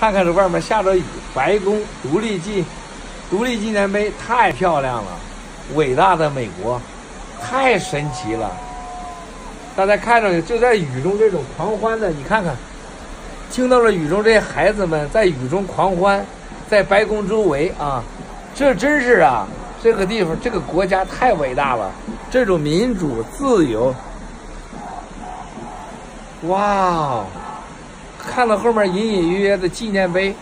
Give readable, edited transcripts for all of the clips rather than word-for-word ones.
看看这外面下着雨，白宫独立纪念碑太漂亮了，伟大的美国，太神奇了。大家看着就在雨中这种狂欢的，你看看，听到了雨中这些孩子们在雨中狂欢，在白宫周围啊，这真是啊，这个地方这个国家太伟大了，这种民主自由，哇！看到后面隐隐约约的纪念碑，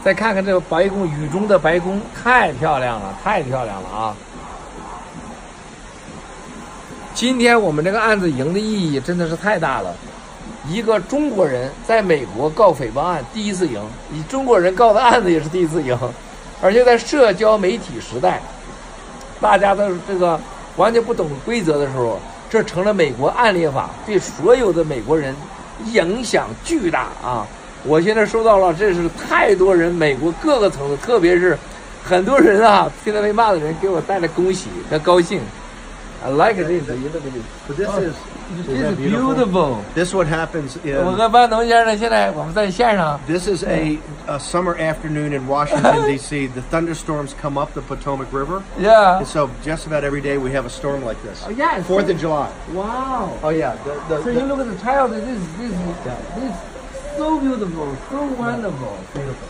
再看看这个白宫，雨中的白宫，太漂亮了，太漂亮了啊！今天我们这个案子赢的意义真的是太大了。一个中国人在美国告诽谤案第一次赢，以中国人告的案子也是第一次赢，而且在社交媒体时代，大家的这个完全不懂规则的时候，这成了美国案例法，对所有的美国人影响巨大啊！我现在收到了，这是太多人，美国各个层次，特别是很多人啊，现在被骂的人给我带来恭喜和高兴。I like this. But this is beautiful. This is what happens. 我和班农先生现在我们在线上。This is a summer afternoon in Washington D.C. The thunderstorms come up the Potomac River. Yeah. And so just about every day we have a storm like this. Oh, yeah. 4th of July. Wow. Oh yeah. So you look at the child. This is so beautiful, so wonderful. Beautiful.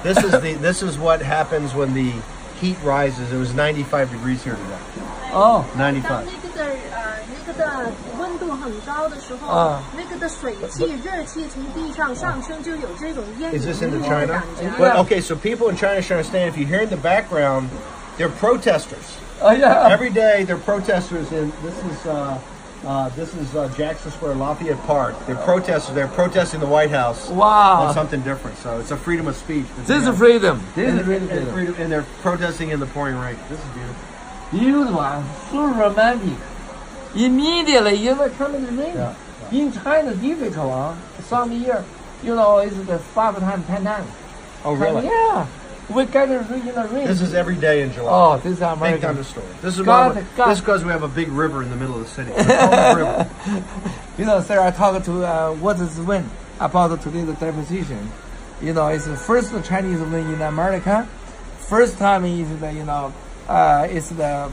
This is what happens when the heat rises. It was 95 degrees here today. Oh. 95. 那个的温度很高的时候，那个的水汽、热气从地上上升，就有这种烟 Is this 雨 into 的 China? 感觉。But, okay, so people in China should understand. If you hear in the background, they're protesters. Oh yeah. Every day they're protesters, and this is Jackson Square, Lafayette Park. They're protesters. They're protesting the White House. Wow. On something different. So it's a freedom of speech. This is freedom. This is freedom. And they're protesting in the pouring rain. This is beautiful. Beautiful, so romantic. Immediately, you know, coming to rain. Yeah. In China, difficult. Some year, you know, it's the 5 times, 10 times. Oh, really? Yeah. We get it in the rain. This is every day in July. Oh, this is American. Big thunderstorm. This is God. because we have a big river in the middle of the city. The Potomac River. You know, sir, I talked to what is win about today's deposition. You know, it's the first Chinese win in America. First time is the, you know, it's the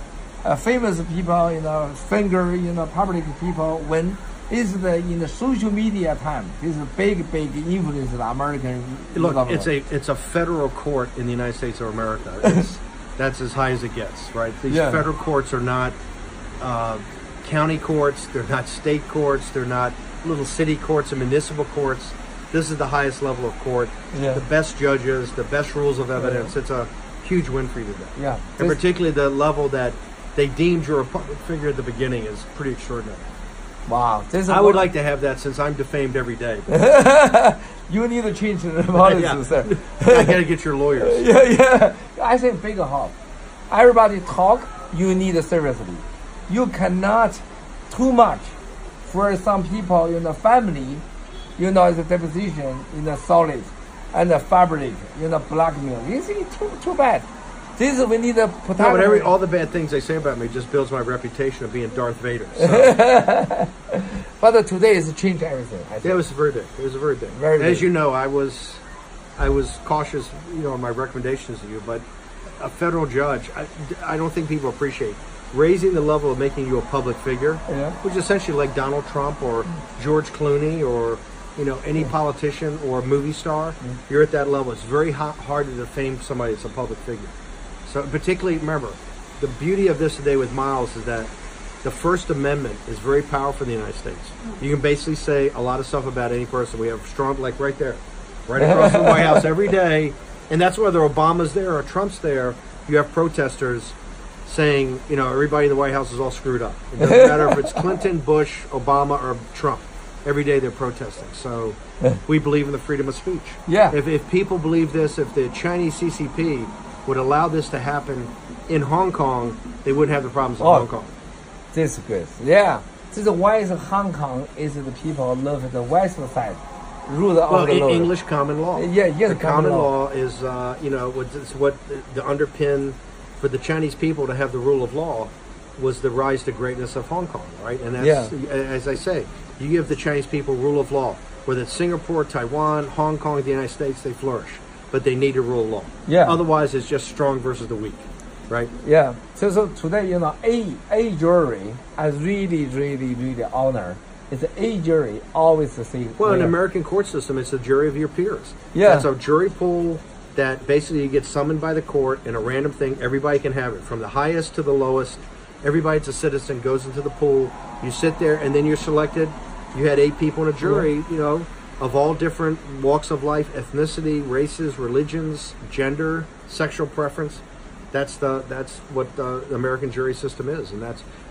famous people, you know, finger, you know, public people win. Is in the social media time. This is big influence of the American. Look, government. it's a federal court in the United States of America. That's as high as it gets, right? These federal courts are not county courts. They're not state courts. They're not little city courts and municipal courts. This is the highest level of court. Yeah. The best judges, the best rules of evidence. It's a huge win for you today. Yeah. And particularly the level that they deemed you a public figure at the beginning is pretty extraordinary. Wow. I would like to have that since I'm defamed every day. You need to change the policy, sir. I got to get your lawyers. Yeah. I think big help. Everybody talk, you need seriously. You cannot too much for some people in the family, you know, the deposition in the solid and the fabric, you know, blackmail. It's too bad. This we need to put no, but all the bad things they say about me just builds my reputation of being Darth Vader. So. But today is changed everything. I think. Yeah, it was a verdict. It was a verdict. As you know, I was cautious, you know, in my recommendations to you, but a federal judge, I don't think people appreciate raising the level of making you a public figure, which is essentially like Donald Trump or George Clooney or, you know, any politician or movie star. You're at that level. It's very hard to defame somebody that's a public figure. So particularly, remember, the beauty of this today with Miles is that the First Amendment is very powerful in the United States. You can basically say a lot of stuff about any person. We have strong, like right there, right across the White House every day. And that's whether Obama's there or Trump's there, you have protesters saying, you know, everybody in the White House is all screwed up. It doesn't matter if it's Clinton, Bush, Obama, or Trump. Every day they're protesting. So we believe in the freedom of speech. Yeah. If people believe this, if the Chinese CCP would allow this to happen in Hong Kong, they wouldn't have the problems in Hong Kong. This is good. Yeah. This is why Hong Kong is the people live the west side. Rule of the law. English common law. Yeah. The common law is, you know, it's what the underpin for the Chinese people to have the rule of law was the rise to greatness of Hong Kong, right? And that's, as I say, you give the Chinese people rule of law. whether it's Singapore, Taiwan, Hong Kong, the United States, they flourish. But they need to rule law. Yeah. Otherwise, it's just strong versus the weak, right? Yeah. So today, a jury, I really honor. It's a jury always say. Well, in the American court system, it's a jury of your peers. Yeah. That's a jury pool that basically you get summoned by the court in a random thing. Everybody can have it, from the highest to the lowest. Everybody that's a citizen goes into the pool. You sit there, and then you're selected. You had 8 people in a jury, of all different walks of life, ethnicity, races, religions, gender, sexual preference. That's what the American jury system is, and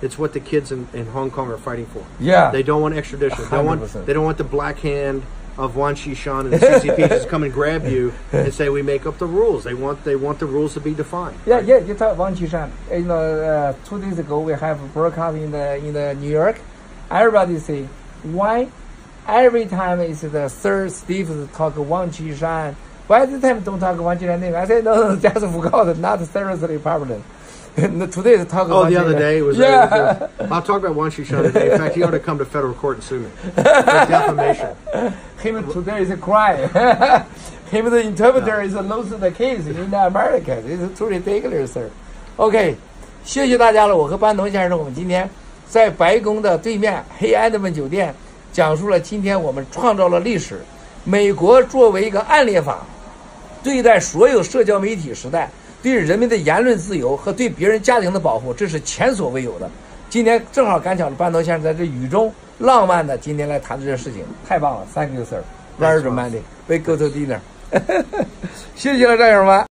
it's what the kids in Hong Kong are fighting for. Yeah. They don't want extradition. 100%. They don't want the black hand of Wan Qishan and the CCP just come and grab you and say we make up the rules. They want the rules to be defined. Yeah, yeah. You talk Wan Qishan. 2 days ago we have a broadcast in the New York. Everybody say why every time it's the third Steve talk Wan Qishan. Why this time don't talk Wan Qishan? I said no, just forgot, not seriously problem. Today talk. Oh, the other day was. Yeah. I'll talk about Wan Qishan today. In fact, he ought to come to federal court and sue me for defamation. Him today is a crime. Him the interpreter is lost the case in America. It's too ridiculous, sir. OK， 谢谢大家了。我和班农先生，我们今天在白宫的对面黑安德曼酒店讲述了今天我们创造了历史。美国作为一个案例法，对待所有社交媒体时代，对人民的言论自由和对别人家庭的保护，这是前所未有的。今天正好赶巧了，班农先生在这雨中浪漫的今天来谈这件事情，太棒了 ！Thank you, sir. Very romantic. We go to dinner. 谢谢了，战友们。